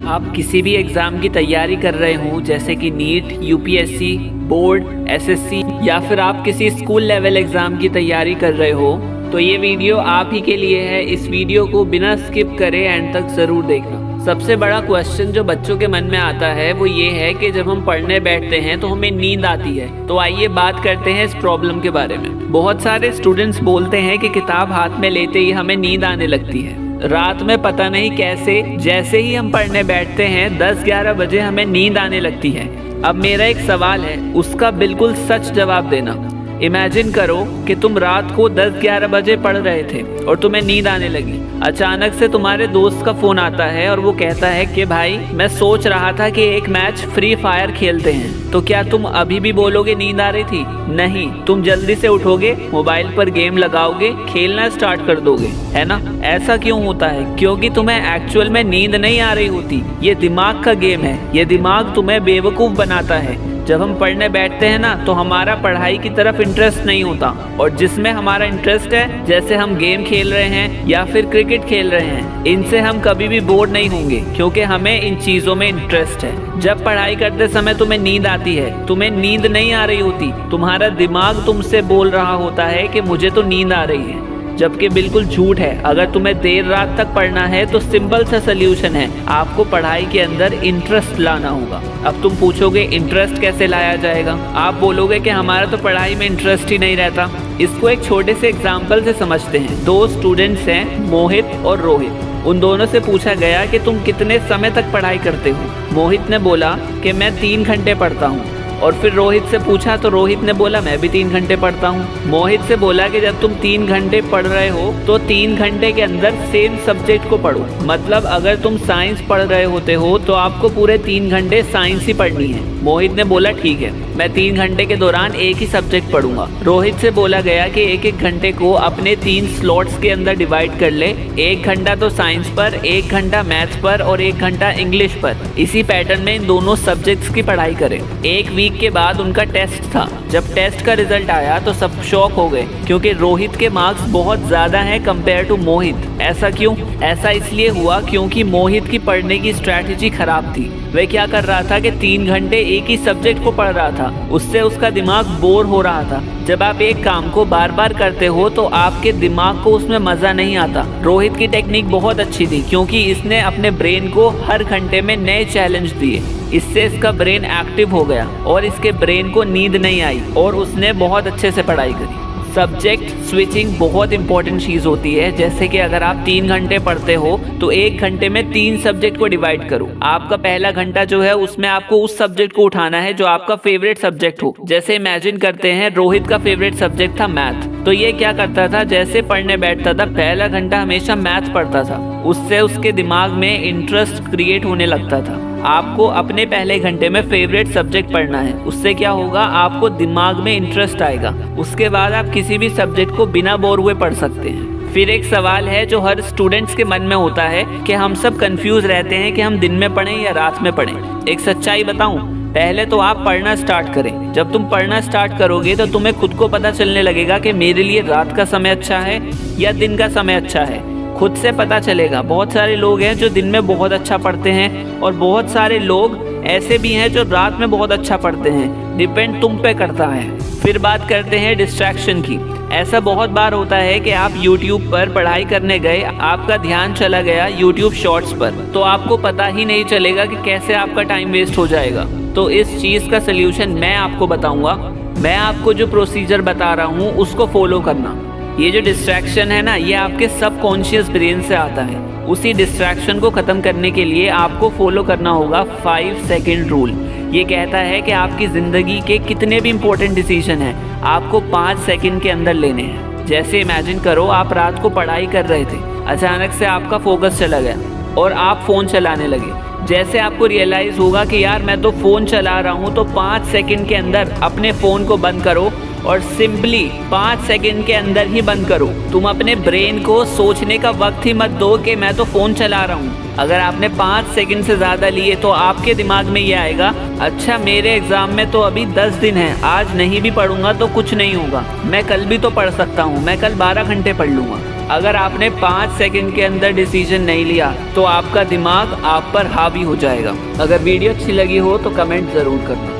आप किसी भी एग्ज़ाम की तैयारी कर रहे हो, जैसे कि नीट, यूपीएससी, बोर्ड, एसएससी, या फिर आप किसी स्कूल लेवल एग्ज़ाम की तैयारी कर रहे हो, तो ये वीडियो आप ही के लिए है। इस वीडियो को बिना स्किप करे एंड तक ज़रूर देखना। सबसे बड़ा क्वेश्चन जो बच्चों के मन में आता है वो ये है कि जब हम पढ़ने बैठते हैं तो हमें नींद आती है। तो आइए बात करते हैं इस प्रॉब्लम के बारे में। बहुत सारे स्टूडेंट्स बोलते हैं कि किताब हाथ में लेते ही हमें नींद आने लगती है। रात में पता नहीं कैसे जैसे ही हम पढ़ने बैठते हैं 10-11 बजे हमें नींद आने लगती है। अब मेरा एक सवाल है, उसका बिल्कुल सच जवाब देना। इमेजिन करो कि तुम रात को 10-11 बजे पढ़ रहे थे और तुम्हें नींद आने लगी। अचानक से तुम्हारे दोस्त का फ़ोन आता है और वो कहता है कि भाई मैं सोच रहा था कि एक मैच फ्री फायर खेलते हैं। तो क्या तुम अभी भी बोलोगे नींद आ रही थी? नहीं, तुम जल्दी से उठोगे, मोबाइल पर गेम लगाओगे, खेलना स्टार्ट कर दोगे, है ना? ऐसा क्यों होता है? क्योंकि तुम्हें एक्चुअल में नींद नहीं आ रही होती। ये दिमाग का गेम है। ये दिमाग तुम्हें बेवकूफ़ बनाता है। जब हम पढ़ने बैठते हैं ना तो हमारा पढ़ाई की तरफ इंटरेस्ट नहीं होता, और जिसमें हमारा इंटरेस्ट है, जैसे हम गेम खेल रहे हैं या फिर क्रिकेट खेल रहे हैं, इनसे हम कभी भी बोर नहीं होंगे क्योंकि हमें इन चीज़ों में इंटरेस्ट है। जब पढ़ाई करते समय तुम्हें नींद आती है, तुम्हें नींद नहीं आ रही होती, तुम्हारा दिमाग तुमसे बोल रहा होता है कि मुझे तो नींद आ रही है, जबकि बिल्कुल झूठ है। अगर तुम्हें देर रात तक पढ़ना है तो सिंपल सा सल्यूशन है, आपको पढ़ाई के अंदर इंटरेस्ट लाना होगा। अब तुम पूछोगे इंटरेस्ट कैसे लाया जाएगा? आप बोलोगे कि हमारा तो पढ़ाई में इंटरेस्ट ही नहीं रहता। इसको एक छोटे से एग्जाम्पल से समझते हैं। 2 स्टूडेंट्स हैं, मोहित और रोहित। उन दोनों से पूछा गया कि तुम कितने समय तक पढ़ाई करते हो? मोहित ने बोला कि मैं 3 घंटे पढ़ता हूँ। और फिर रोहित से पूछा तो रोहित ने बोला मैं भी 3 घंटे पढ़ता हूँ। मोहित से बोला कि जब तुम 3 घंटे पढ़ रहे हो तो 3 घंटे के अंदर सेम सब्जेक्ट को पढ़ो। मतलब अगर तुम साइंस पढ़ रहे होते हो तो आपको पूरे 3 घंटे साइंस ही पढ़नी है। मोहित ने बोला ठीक है, मैं 3 घंटे के दौरान एक ही सब्जेक्ट पढ़ूंगा। रोहित से बोला गया कि एक घंटे को अपने 3 स्लॉट्स के अंदर डिवाइड कर ले। 1 घंटा तो साइंस पर, 1 घंटा मैथ्स पर और 1 घंटा इंग्लिश पर। इसी पैटर्न में इन दोनों सब्जेक्ट्स की पढ़ाई करें। एक वीक के बाद उनका टेस्ट था। जब टेस्ट का रिजल्ट आया तो सब शॉक हो गए क्योंकि रोहित के मार्क्स बहुत ज़्यादा हैं कंपेयर टू मोहित। ऐसा क्यों? ऐसा इसलिए हुआ क्योंकि मोहित की पढ़ने की स्ट्रैटेजी खराब थी। वह क्या कर रहा था कि 3 घंटे एक ही सब्जेक्ट को पढ़ रहा था, उससे उसका दिमाग बोर हो रहा था। जब आप एक काम को बार बार करते हो तो आपके दिमाग को उसमें मज़ा नहीं आता। रोहित की टेक्निक बहुत अच्छी थी क्योंकि इसने अपने ब्रेन को हर घंटे में नए चैलेंज दिए। इससे इसका ब्रेन एक्टिव हो गया और इसके ब्रेन को नींद नहीं आई और उसने बहुत अच्छे से पढ़ाई करी। सब्जेक्ट स्विचिंग बहुत इंपॉर्टेंट चीज़ होती है। जैसे कि अगर आप 3 घंटे पढ़ते हो तो 1 घंटे में 3 सब्जेक्ट को डिवाइड करो। आपका पहला घंटा जो है उसमें आपको उस सब्जेक्ट को उठाना है जो आपका फेवरेट सब्जेक्ट हो। जैसे इमेजिन करते हैं रोहित का फेवरेट सब्जेक्ट था मैथ, तो ये क्या करता था, जैसे पढ़ने बैठता था पहला घंटा हमेशा मैथ पढ़ता था। उससे उसके दिमाग में इंटरेस्ट क्रिएट होने लगता था। आपको अपने पहले घंटे में फेवरेट सब्जेक्ट पढ़ना है। उससे क्या होगा, आपको दिमाग में इंटरेस्ट आएगा। उसके बाद आप किसी भी सब्जेक्ट को बिना बोर हुए पढ़ सकते हैं। फिर एक सवाल है जो हर स्टूडेंट्स के मन में होता है कि हम सब कंफ्यूज रहते हैं कि हम दिन में पढ़ें या रात में पढ़ें। एक सच्चाई बताऊं, पहले तो आप पढ़ना स्टार्ट करें। जब तुम पढ़ना स्टार्ट करोगे तो तुम्हें खुद को पता चलने लगेगा कि मेरे लिए रात का समय अच्छा है या दिन का समय अच्छा है। खुद से पता चलेगा। बहुत सारे लोग हैं जो दिन में बहुत अच्छा पढ़ते हैं और बहुत सारे लोग ऐसे भी हैं जो रात में बहुत अच्छा पढ़ते हैं। डिपेंड तुम पे करता है। फिर बात करते हैं डिस्ट्रैक्शन की। ऐसा बहुत बार होता है कि आप YouTube पर पढ़ाई करने गए, आपका ध्यान चला गया YouTube शॉर्ट्स पर, तो आपको पता ही नहीं चलेगा कि कैसे आपका टाइम वेस्ट हो जाएगा। तो इस चीज़ का सल्यूशन मैं आपको बताऊंगा। मैं आपको जो प्रोसीजर बता रहा हूँ उसको फॉलो करना। ये जो डिस्ट्रैक्शन है ना, ये आपके सबकॉन्शियस ब्रेन से आता है। उसी डिस्ट्रैक्शन को ख़त्म करने के लिए आपको फॉलो करना होगा 5 सेकेंड रूल। ये कहता है कि आपकी ज़िंदगी के कितने भी इंपॉर्टेंट डिसीजन हैं आपको 5 सेकेंड के अंदर लेने हैं। जैसे इमेजिन करो आप रात को पढ़ाई कर रहे थे, अचानक से आपका फोकस चला गया और आप फ़ोन चलाने लगे। जैसे आपको रियलाइज़ होगा कि यार मैं तो फ़ोन चला रहा हूँ, तो 5 सेकेंड के अंदर अपने फ़ोन को बंद करो और सिंपली 5 सेकंड के अंदर ही बंद करो। तुम अपने ब्रेन को सोचने का वक्त ही मत दो कि मैं तो फ़ोन चला रहा हूँ। अगर आपने 5 सेकंड से ज़्यादा लिए तो आपके दिमाग में ये आएगा, अच्छा मेरे एग्ज़ाम में तो अभी 10 दिन हैं, आज नहीं भी पढ़ूंगा तो कुछ नहीं होगा, मैं कल भी तो पढ़ सकता हूँ, मैं कल 12 घंटे पढ़ लूँगा। अगर आपने 5 सेकंड के अंदर डिसीजन नहीं लिया तो आपका दिमाग आप पर हावी हो जाएगा। अगर वीडियो अच्छी लगी हो तो कमेंट ज़रूर करना।